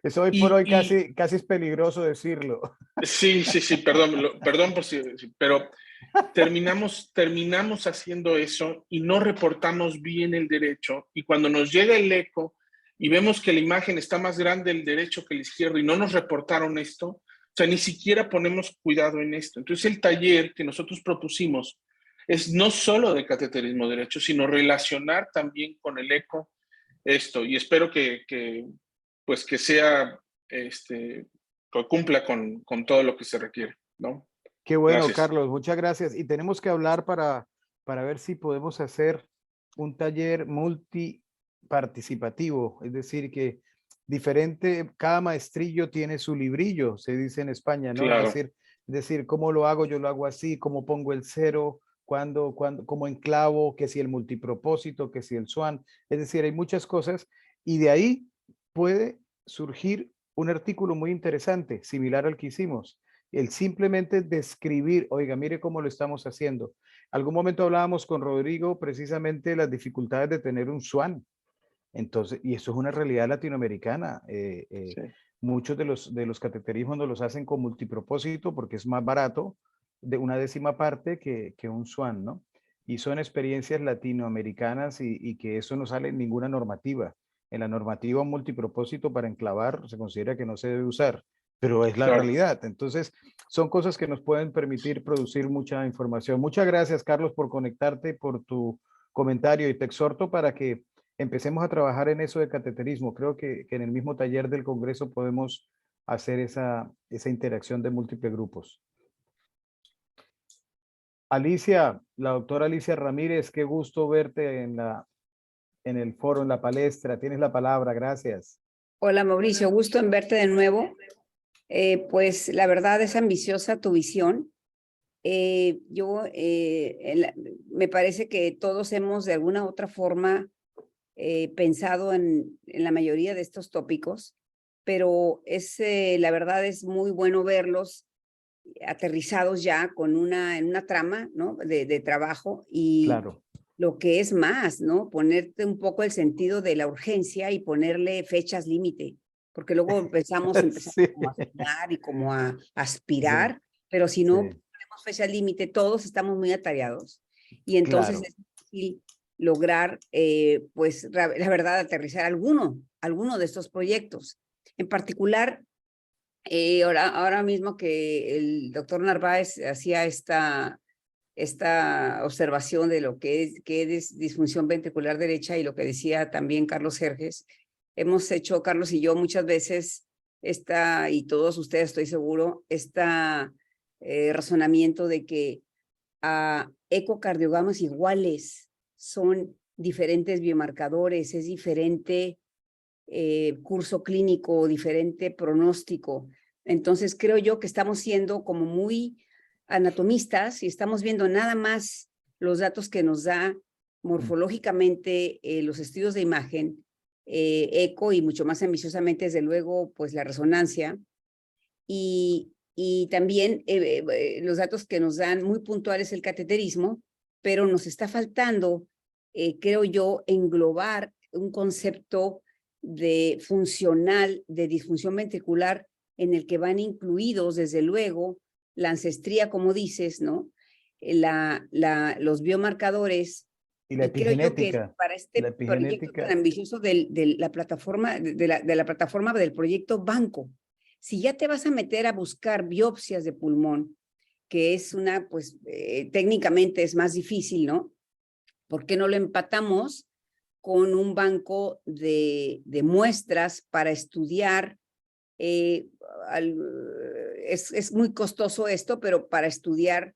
Eso hoy por hoy casi es peligroso decirlo. Sí, perdón por si, pero terminamos haciendo eso y no reportamos bien el derecho, y cuando nos llega el eco y vemos que la imagen está más grande el derecho que el izquierdo y no nos reportaron esto, o sea, ni siquiera ponemos cuidado en esto. Entonces el taller que nosotros propusimos es no solo de cateterismo derecho, sino relacionar también con el eco esto, y espero que sea, que cumpla con todo lo que se requiere, ¿no? Qué bueno, Gracias. Carlos, muchas gracias. Y tenemos que hablar para ver si podemos hacer un taller multiparticipativo, es decir, que cada maestrillo tiene su librillo, se dice en España, ¿no? Claro. Es decir, ¿cómo lo hago? Yo lo hago así, ¿cómo pongo el cero? ¿Cómo enclavo? Que si el multipropósito, que si el SWAN. Es decir, hay muchas cosas y de ahí puede surgir un artículo muy interesante, similar al que hicimos. El simplemente describir, oiga, mire cómo lo estamos haciendo. Algún momento hablábamos con Rodrigo precisamente de las dificultades de tener un SWAN. Entonces, y eso es una realidad latinoamericana. Sí. Muchos de los cateterismos no los hacen con multipropósito porque es más barato de una décima parte que un SWAN, ¿no? Y son experiencias latinoamericanas y que eso no sale en ninguna normativa. En la normativa un multipropósito para enclavar se considera que no se debe usar, pero es la Claro. realidad. Entonces, son cosas que nos pueden permitir producir mucha información. Muchas gracias, Carlos, por conectarte, por tu comentario, y te exhorto para que empecemos a trabajar en eso de cateterismo. Creo que en el mismo taller del Congreso podemos hacer esa interacción de múltiples grupos. Alicia, la doctora Alicia Ramírez, qué gusto verte en el foro, en la palestra. Tienes la palabra, gracias. Hola Mauricio, gusto en verte de nuevo. Pues la verdad es ambiciosa tu visión. Me parece que todos hemos de alguna u otra forma pensado en la mayoría de estos tópicos, pero la verdad es muy bueno verlos aterrizados ya en una trama, ¿no? de trabajo y, Claro. lo que es más, ¿no? Ponerte un poco el sentido de la urgencia y ponerle fechas límite, porque luego empezamos Sí. como a soñar y como a Sí, aspirar, pero si no sí, ponemos fechas límite, todos estamos muy atareados y entonces claro. es difícil lograr, pues, la verdad, aterrizar alguno de estos proyectos. En particular, ahora mismo que el doctor Narváez hacía esta observación de lo que es disfunción ventricular derecha y lo que decía también Carlos Jerjes, hemos hecho, Carlos y yo, muchas veces y todos ustedes estoy seguro, razonamiento de que a ecocardiogramas iguales son diferentes biomarcadores, es diferente curso clínico, diferente pronóstico. Entonces creo yo que estamos siendo como muy anatomistas y estamos viendo nada más los datos que nos da morfológicamente los estudios de imagen, eco y mucho más ambiciosamente, desde luego, pues la resonancia y también los datos que nos dan muy puntuales el cateterismo, pero nos está faltando, creo yo, englobar un concepto de funcional de disfunción ventricular en el que van incluidos, desde luego, la ancestría, como dices, ¿no? Los biomarcadores. Y la Y creo yo que epigenética, para la este proyecto tan epigenética, ambicioso de la plataforma, de la plataforma del proyecto Banco, si ya te vas a meter a buscar biopsias de pulmón, que es pues técnicamente es más difícil, ¿no? ¿Por qué no lo empatamos con un banco de muestras para estudiar? Es muy costoso esto, pero para estudiar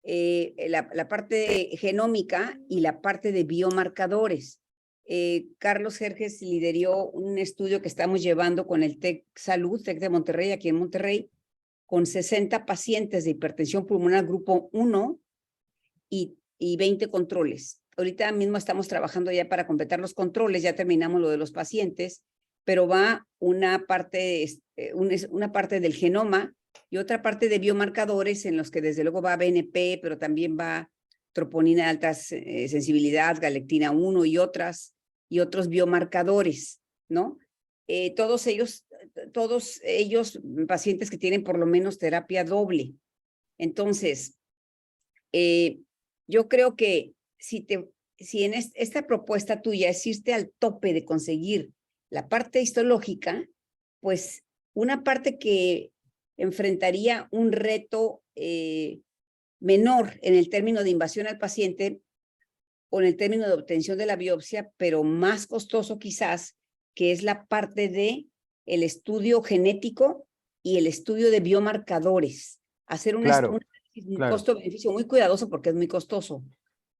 la parte genómica y la parte de biomarcadores. Carlos Jerjes lideró un estudio que estamos llevando con el TEC Salud, TEC de Monterrey, aquí en Monterrey, con 60 pacientes de hipertensión pulmonar grupo 1 y 20 controles. Ahorita mismo estamos trabajando ya para completar los controles, ya terminamos lo de los pacientes, pero va una parte del genoma y otra parte de biomarcadores en los que desde luego va BNP, pero también va troponina de alta sensibilidad, galectina 1 y otros biomarcadores, ¿no? Todos ellos pacientes que tienen por lo menos terapia doble. Entonces, yo creo que si en esta propuesta tuya es irte al tope de conseguir la parte histológica, pues una parte que enfrentaría un reto menor en el término de invasión al paciente o en el término de obtención de la biopsia, pero más costoso quizás, que es la parte de el estudio genético y el estudio de biomarcadores. Hacer un claro, claro. costo-beneficio muy cuidadoso porque es muy costoso.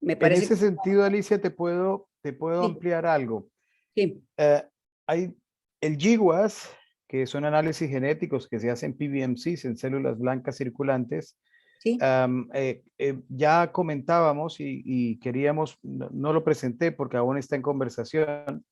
Me En parece ese que sentido, Alicia, te puedo sí, ampliar algo. sí, Hay el GWAS, que son análisis genéticos que se hacen PBMCs en células blancas circulantes. sí. Ya comentábamos y queríamos, no lo presenté porque aún está en conversación,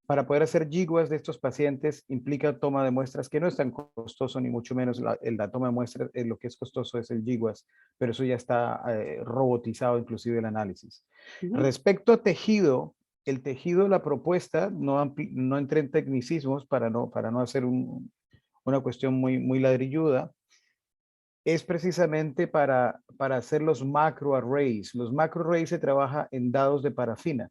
para poder hacer GWAS de estos pacientes implica toma de muestras que no es tan costoso, ni mucho menos la toma de muestras, lo que es costoso es el GWAS, pero eso ya está robotizado, inclusive el análisis. Respecto a tejido, el tejido, la propuesta, no entré en tecnicismos para no hacer una cuestión muy ladrilluda, es precisamente para hacer los macroarrays. Los macroarrays se trabaja en dados de parafina.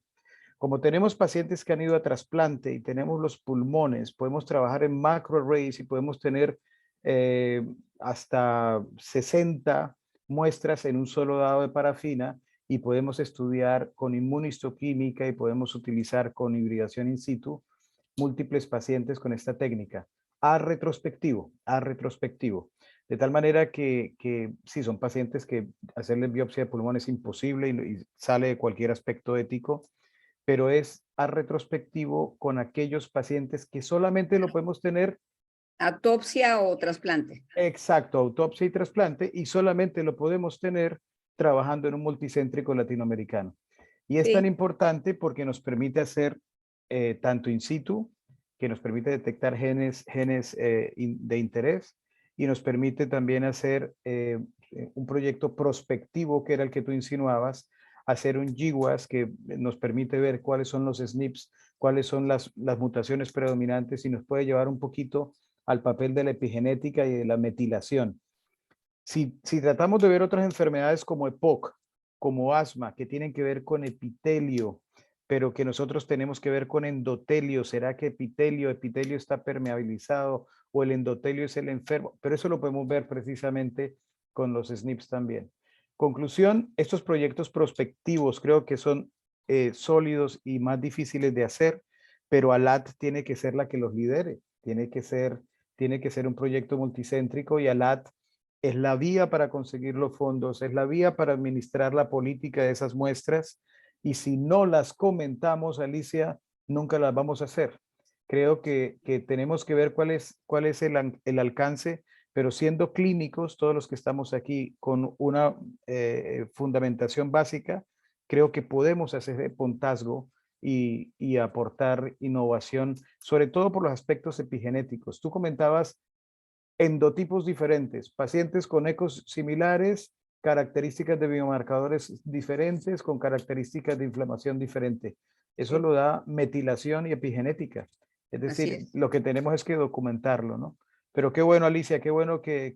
Como tenemos pacientes que han ido a trasplante y tenemos los pulmones, podemos trabajar en macroarrays y podemos tener hasta 60 muestras en un solo dado de parafina y podemos estudiar con inmunistoquímica y podemos utilizar con hibridación in situ múltiples pacientes con esta técnica a retrospectivo. De tal manera que sí, son pacientes que hacerle biopsia de pulmón es imposible y sale de cualquier aspecto ético, pero es a retrospectivo con aquellos pacientes que solamente lo podemos tener. Autopsia o trasplante. Exacto, autopsia y trasplante, y solamente lo podemos tener trabajando en un multicéntrico latinoamericano. Y es tan importante porque nos permite hacer tanto in situ, que nos permite detectar genes de interés, y nos permite también hacer un proyecto prospectivo, que era el que tú insinuabas, hacer un GWAS que nos permite ver cuáles son los SNPs, cuáles son las mutaciones predominantes y nos puede llevar un poquito al papel de la epigenética y de la metilación. Si tratamos de ver otras enfermedades como EPOC, como asma, que tienen que ver con epitelio, pero que nosotros tenemos que ver con endotelio, ¿será que epitelio está permeabilizado o el endotelio es el enfermo? Pero eso lo podemos ver precisamente con los SNPs también. Conclusión, estos proyectos prospectivos creo que son sólidos y más difíciles de hacer, pero ALAT tiene que ser la que los lidere, tiene que ser un proyecto multicéntrico y ALAT es la vía para conseguir los fondos, es la vía para administrar la política de esas muestras. Y si no las comentamos, Alicia, nunca las vamos a hacer. Creo que tenemos que ver cuál es el alcance, pero siendo clínicos, todos los que estamos aquí con una fundamentación básica, creo que podemos hacer el puntazgo y aportar innovación, sobre todo por los aspectos epigenéticos. Tú comentabas endotipos diferentes, pacientes con ecos similares, características de biomarcadores diferentes con características de inflamación diferente. Eso lo da metilación y epigenética. Es decir, lo que tenemos es que documentarlo, ¿no? Pero qué bueno, Alicia, qué bueno que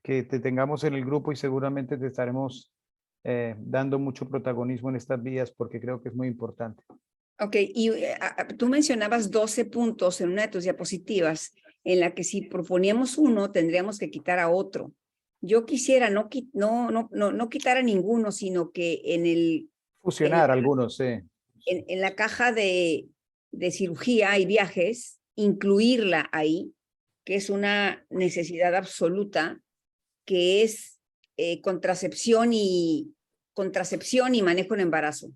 te tengamos en el grupo y seguramente te estaremos dando mucho protagonismo en estas vías porque creo que es muy importante. Ok, y tú mencionabas 12 puntos en una de tus diapositivas en la que si proponíamos uno tendríamos que quitar a otro. Yo quisiera no quitar a ninguno, sino que en el... Fusionar algunos, sí. En la caja de cirugía y viajes, incluirla ahí, que es una necesidad absoluta, que es contracepción y manejo en embarazo.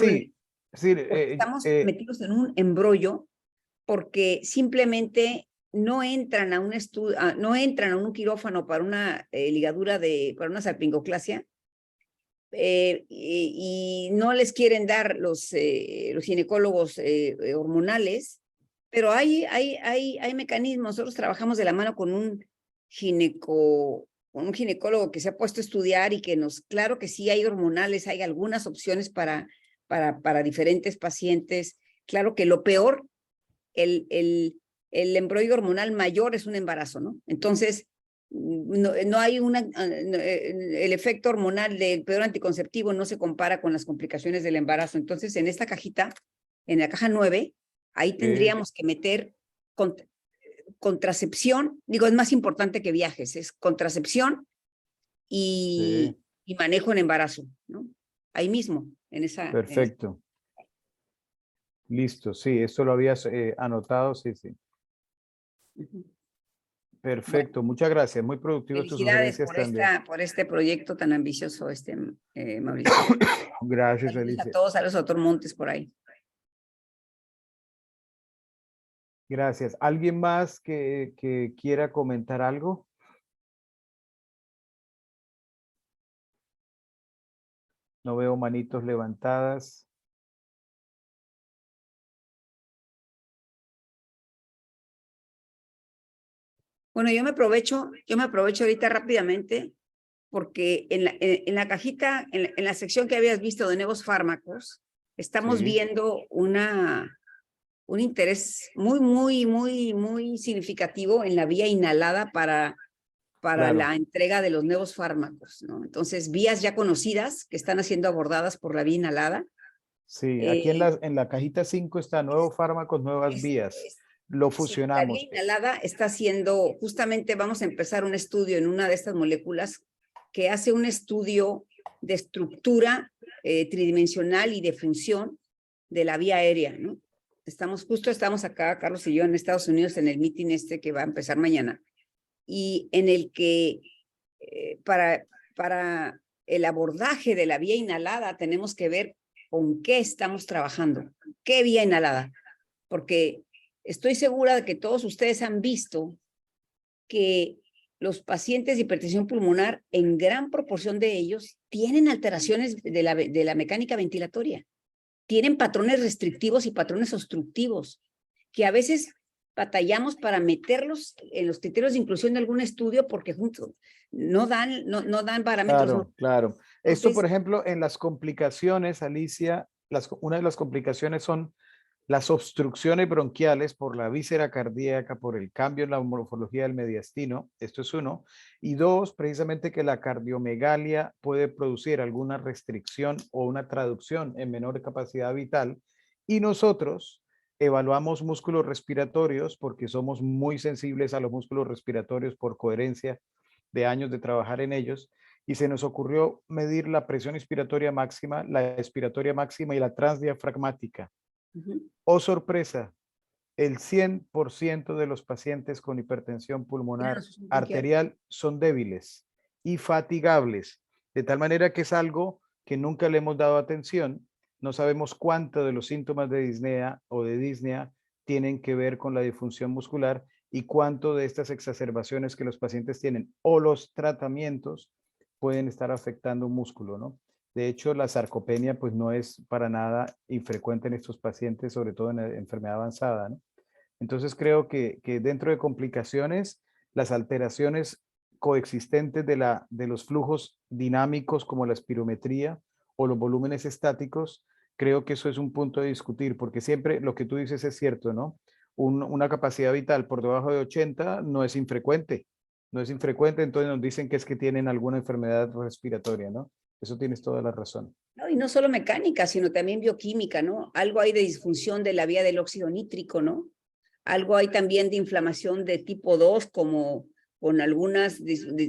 Sí. Estamos metidos en un embrollo porque simplemente no entran a un estudio, no entran a un quirófano para una ligadura para una salpingoclasia y no les quieren dar los ginecólogos hormonales, pero hay mecanismos. Nosotros trabajamos de la mano con un ginecólogo que se ha puesto a estudiar y que claro que sí hay hormonales, hay algunas opciones para diferentes pacientes. Claro que lo peor, el embrollo hormonal mayor es un embarazo, ¿no? Entonces, no hay el efecto hormonal del periodo anticonceptivo no se compara con las complicaciones del embarazo. Entonces, en esta cajita, en la caja 9, ahí tendríamos que meter contracepción, digo, es más importante que viajes, es contracepción y manejo en embarazo, ¿no? Ahí mismo, en esa... Perfecto. Listo, sí, esto lo habías anotado, sí. Perfecto, bueno, muchas gracias, muy productivo tus sugerencias también. Por este proyecto tan ambicioso, Mauricio. Gracias, Alicia. A todos, a los otros montes por ahí. Gracias. ¿Alguien más que quiera comentar algo? No veo manitos levantadas. Bueno, yo me aprovecho ahorita rápidamente porque en la cajita, en la sección que habías visto de nuevos fármacos, estamos viendo un interés muy significativo en la vía inhalada para la entrega de los nuevos fármacos, ¿no? Entonces, vías ya conocidas que están siendo abordadas por la vía inhalada. Sí, aquí en la cajita 5 está nuevos fármacos, nuevas vías. Lo fusionamos. La vía inhalada está haciendo, justamente vamos a empezar un estudio en una de estas moléculas que hace un estudio de estructura tridimensional y de función de la vía aérea, ¿no? Estamos acá, Carlos y yo, en Estados Unidos, en el meeting que va a empezar mañana, y en el que para el abordaje de la vía inhalada tenemos que ver con qué estamos trabajando, qué vía inhalada, porque estoy segura de que todos ustedes han visto que los pacientes de hipertensión pulmonar, en gran proporción de ellos, tienen alteraciones de la mecánica ventilatoria. Tienen patrones restrictivos y patrones obstructivos, que a veces batallamos para meterlos en los criterios de inclusión de algún estudio porque juntos no dan parámetros. Claro. Esto, por Entonces, ejemplo, en las complicaciones, Alicia, una de las complicaciones son las obstrucciones bronquiales por la víscera cardíaca, por el cambio en la morfología del mediastino, esto es uno. Y dos, precisamente que la cardiomegalia puede producir alguna restricción o una traducción en menor capacidad vital. Y nosotros evaluamos músculos respiratorios porque somos muy sensibles a los músculos respiratorios por coherencia de años de trabajar en ellos. Y se nos ocurrió medir la presión inspiratoria máxima, la expiratoria máxima y la transdiafragmática. ujú, Oh, sorpresa, el 100% de los pacientes con hipertensión tienen pulmonar los bronquiales. arterial son débiles y fatigables, de tal manera que es algo que nunca le hemos dado atención. No sabemos cuánto de los síntomas de disnea o de disnea tienen que ver con la disfunción muscular y cuánto de estas exacerbaciones que los pacientes tienen o los tratamientos pueden estar afectando un músculo, ¿no? De hecho, la sarcopenia pues no es para nada infrecuente en estos pacientes, sobre todo en la enfermedad avanzada, ¿no? Entonces creo que dentro de complicaciones, las alteraciones coexistentes de los flujos dinámicos como la espirometría o los volúmenes estáticos, creo que eso es un punto de discutir, porque siempre lo que tú dices es cierto, ¿no? Una capacidad vital por debajo de 80 no es infrecuente, no es infrecuente, entonces nos dicen que es que tienen alguna enfermedad respiratoria, ¿no? Eso tienes toda la razón. No, y no solo mecánica, sino también bioquímica, ¿no? Algo hay de disfunción de la vía del óxido nítrico, ¿no? Algo hay también de inflamación de tipo 2, como con algunas,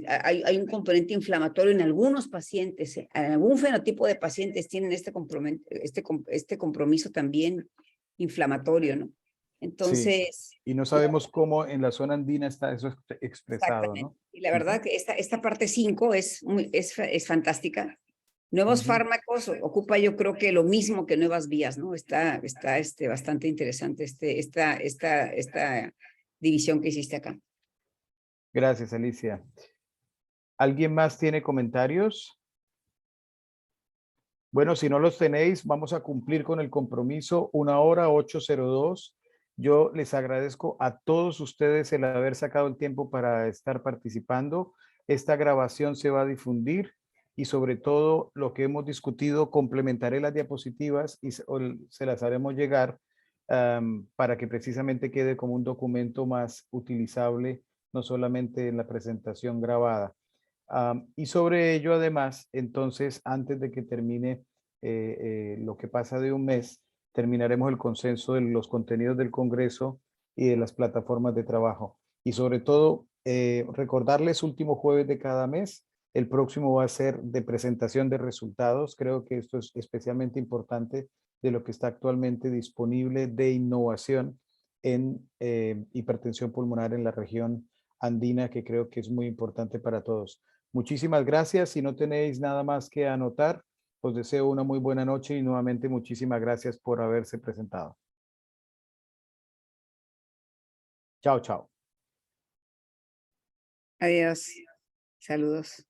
hay un componente inflamatorio en algunos pacientes, en algún fenotipo de pacientes tienen este compromiso también inflamatorio, ¿no? Sí, Entonces, y no sabemos cómo en la zona andina está eso expresado, exactamente. ¿no? Y la verdad que esta parte 5 es fantástica. Nuevos Ujú. fármacos ocupa yo creo que lo mismo que nuevas vías, ¿no? Está bastante interesante esta división que hiciste acá. Gracias, Alicia. ¿Alguien más tiene comentarios? Bueno, si no los tenéis, vamos a cumplir con el compromiso 1 hora 8:02. Yo les agradezco a todos ustedes el haber sacado el tiempo para estar participando. Esta grabación se va a difundir y sobre todo lo que hemos discutido, complementaré las diapositivas y se las haremos llegar para que precisamente quede como un documento más utilizable, no solamente en la presentación grabada. Y sobre ello, además, entonces, antes de que termine lo que pasa de un mes, terminaremos el consenso de los contenidos del Congreso y de las plataformas de trabajo. Y sobre todo, recordarles último jueves de cada mes, el próximo va a ser de presentación de resultados. Creo que esto es especialmente importante de lo que está actualmente disponible de innovación en hipertensión pulmonar en la región andina, que creo que es muy importante para todos. Muchísimas gracias. Si no tenéis nada más que anotar, os deseo una muy buena noche y nuevamente muchísimas gracias por haberse presentado. Chao, chao. Adiós. Saludos.